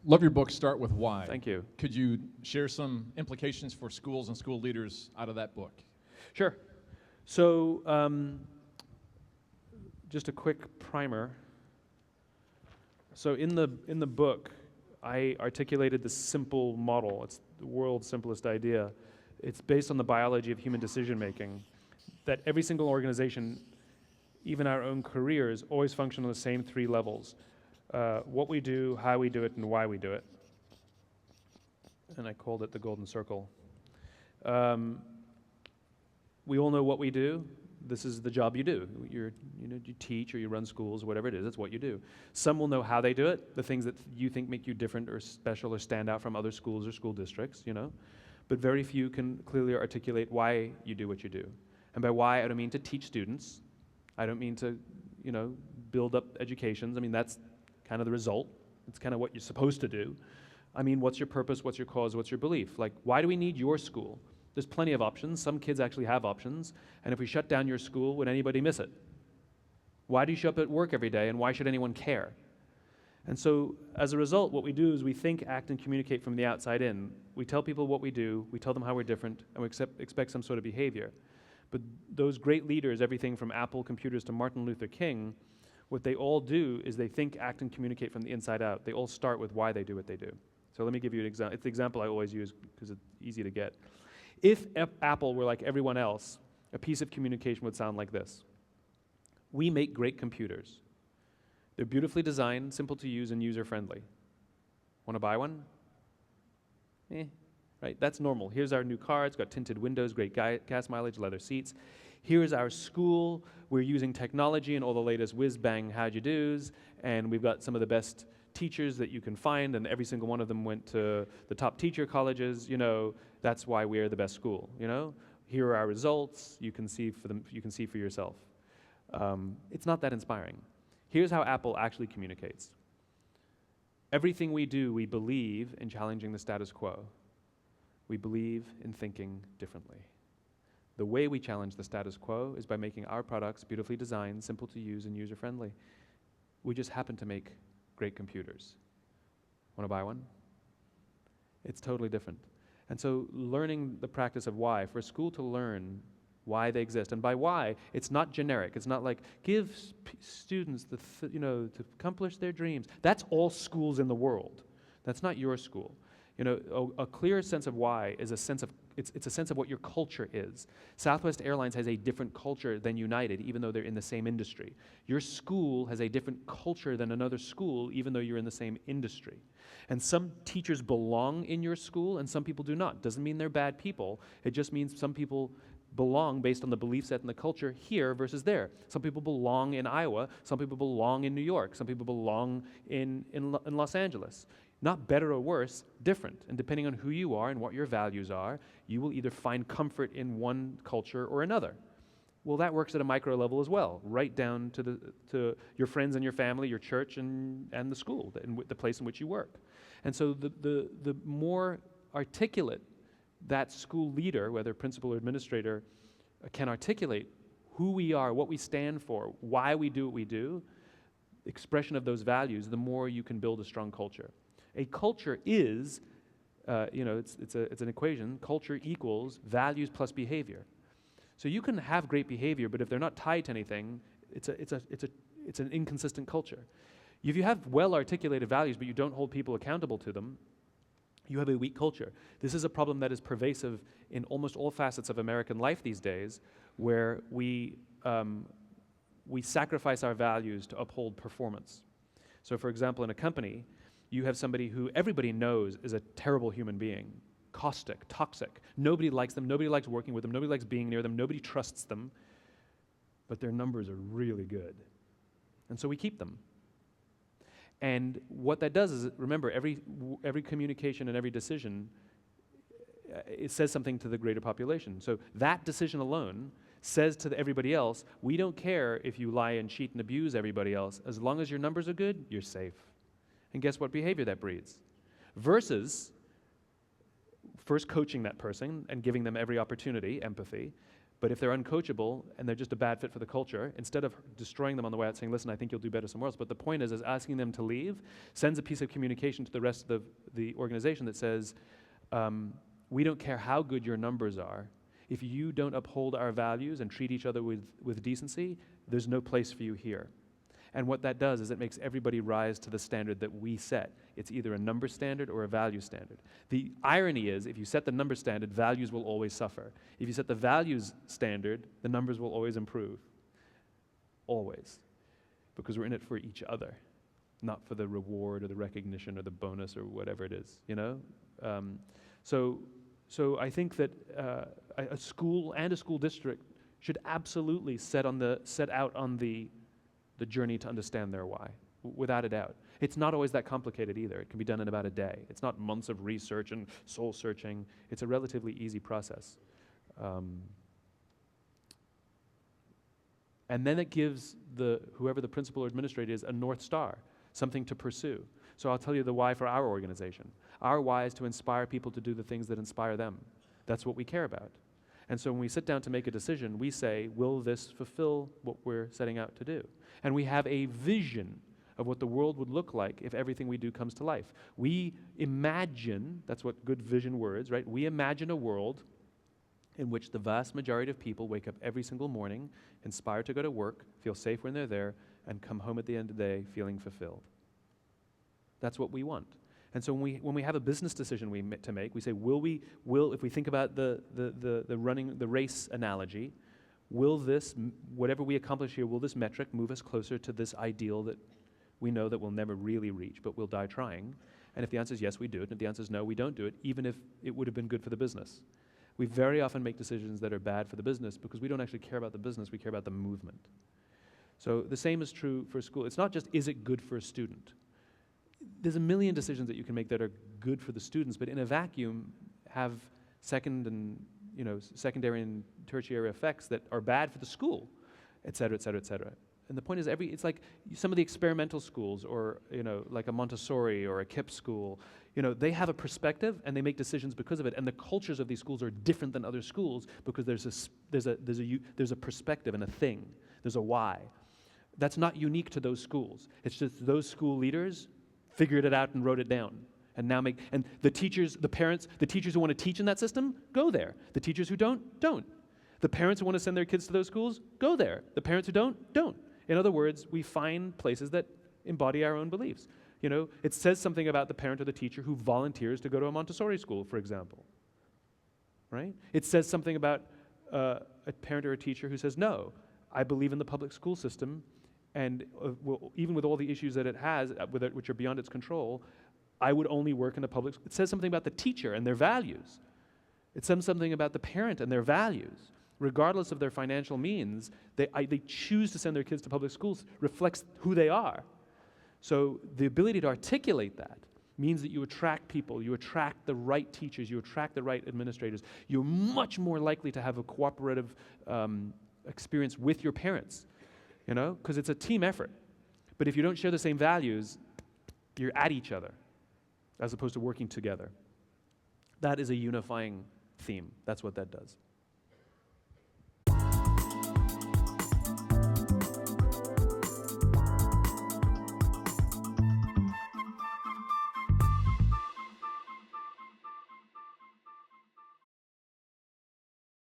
Love your book, Start With Why. Thank you. Could you share some implications for schools and school leaders out of that book? Sure. So, just a quick primer. So in the book, I articulated this simple model. It's the world's simplest idea. It's based on the biology of human decision making, that every single organization, even our own careers, always function on the same three levels. What we do, how we do it, and why we do it. And I called it the golden circle. We all know what we do. This is the job you do. You teach or you run schools, whatever it is, it's what you do. Some will know how they do it, the things that you think make you different or special or stand out from other schools or school districts, But very few can clearly articulate why you do what you do. And by why, I don't mean to teach students. I don't mean to, build up educations. I mean, that's kind of the result. It's kind of what you're supposed to do. I mean, what's your purpose, what's your cause, what's your belief? Like, why do we need your school? There's plenty of options. Some kids actually have options. And if we shut down your school, would anybody miss it? Why do you show up at work every day, and why should anyone care? And so, as a result, what we do is we think, act, and communicate from the outside in. We tell people what we do, we tell them how we're different, and we expect some sort of behavior. But those great leaders, everything from Apple computers to Martin Luther King, what they all do is they think, act, and communicate from the inside out. They all start with why they do what they do. So let me give you an example. It's the example I always use because it's easy to get. If Apple were like everyone else, a piece of communication would sound like this. We make great computers. They're beautifully designed, simple to use, and user-friendly. Want to buy one? Right? That's normal. Here's our new car. It's got tinted windows, great gas mileage, leather seats. Here's our school. We're using technology and all the latest whiz-bang how'd-you-dos, and we've got some of the best teachers that you can find, and every single one of them went to the top teacher colleges. That's why we're the best school. Here are our results. You can see for them. You can see for yourself. It's not that inspiring. Here's how Apple actually communicates. Everything we do, we believe in challenging the status quo. We believe in thinking differently. The way we challenge the status quo is by making our products beautifully designed, simple to use, and user-friendly. We just happen to make great computers. Want to buy one? It's totally different. And so learning the practice of why, for a school to learn why they exist, and by why, it's not generic. It's not like give students to accomplish their dreams. That's all schools in the world. That's not your school. A clear sense of why is a sense of it's a sense of what your culture is. Southwest Airlines has a different culture than United, even though they're in the same industry. Your school has a different culture than another school, even though you're in the same industry. And some teachers belong in your school, and some people do not. Doesn't mean they're bad people. It just means some people belong based on the belief set and the culture here versus there. Some people belong in Iowa. Some people belong in New York. Some people belong in Los Angeles. Not better or worse, different. And depending on who you are and what your values are, you will either find comfort in one culture or another. Well, that works at a micro level as well, right down to your friends and your family, your church, and the school, and the place in which you work. And so the more articulate that school leader, whether principal or administrator, can articulate who we are, what we stand for, why we do what we do, expression of those values, the more you can build a strong culture. A culture is, it's an equation. Culture equals values plus behavior. So you can have great behavior, but if they're not tied to anything, it's an inconsistent culture. If you have well-articulated values, but you don't hold people accountable to them, you have a weak culture. This is a problem that is pervasive in almost all facets of American life these days, where we sacrifice our values to uphold performance. So, for example, in a company, you have somebody who everybody knows is a terrible human being, caustic, toxic. Nobody likes them, nobody likes working with them, nobody likes being near them, nobody trusts them, but their numbers are really good. And so we keep them. And what that does is, remember, every communication and every decision, it says something to the greater population. So that decision alone says to everybody else, we don't care if you lie and cheat and abuse everybody else. As long as your numbers are good, you're safe. And guess what behavior that breeds? Versus first coaching that person and giving them every opportunity, empathy, But if they're uncoachable and they're just a bad fit for the culture, instead of destroying them on the way out saying, listen, I think you'll do better somewhere else. But the point is asking them to leave sends a piece of communication to the rest of the organization that says, we don't care how good your numbers are. If you don't uphold our values and treat each other with decency, there's no place for you here. And what that does is it makes everybody rise to the standard that we set. It's either a number standard or a value standard. The irony is, if you set the number standard, values will always suffer. If you set the values standard, the numbers will always improve. Always. Because we're in it for each other, not for the reward or the recognition or the bonus or whatever it is, you know? So I think that a school and a school district should absolutely set out on the journey to understand their why, without a doubt. It's not always that complicated either. It can be done in about a day. It's not months of research and soul searching. It's a relatively easy process. And then it gives whoever the principal or administrator is a North Star, something to pursue. So I'll tell you the why for our organization. Our why is to inspire people to do the things that inspire them. That's what we care about. And so when we sit down to make a decision, we say, will this fulfill what we're setting out to do? And we have a vision of what the world would look like if everything we do comes to life. We imagine, that's what good vision words, right? We imagine a world in which the vast majority of people wake up every single morning, inspired to go to work, feel safe when they're there, and come home at the end of the day feeling fulfilled. That's what we want. And so when we have a business decision to make, we say, if we think about the race analogy, will this, whatever we accomplish here, will this metric move us closer to this ideal that we know that we'll never really reach, but we'll die trying? And if the answer is yes, we do it. And if the answer is no, we don't do it, even if it would have been good for the business. We very often make decisions that are bad for the business because we don't actually care about the business, we care about the movement. So the same is true for school. It's not just, is it good for a student? There's a million decisions that you can make that are good for the students, but in a vacuum have secondary and tertiary effects that are bad for the school, et cetera, et cetera, et cetera. And the point is, it's like some of the experimental schools, or like a Montessori or a KIPP school. They have a perspective and they make decisions because of it. And the cultures of these schools are different than other schools because there's a perspective and a thing. There's a why. That's not unique to those schools. It's just those school leaders figured it out and wrote it down. And the teachers, the parents, the teachers who want to teach in that system, go there. The teachers who don't. The parents who want to send their kids to those schools, go there. The parents who don't. In other words, we find places that embody our own beliefs. It says something about the parent or the teacher who volunteers to go to a Montessori school, for example. Right? It says something about a parent or a teacher who says, no, I believe in the public school system, and even with all the issues that it has, which are beyond its control, I would only work in a public school. It says something about the teacher and their values. It says something about the parent and their values. Regardless of their financial means, they choose to send their kids to public schools reflects who they are. So the ability to articulate that means that you attract people, you attract the right teachers, you attract the right administrators. You're much more likely to have a cooperative experience with your parents, because it's a team effort. But if you don't share the same values, you're at each other as opposed to working together. That is a unifying theme. That's what that does.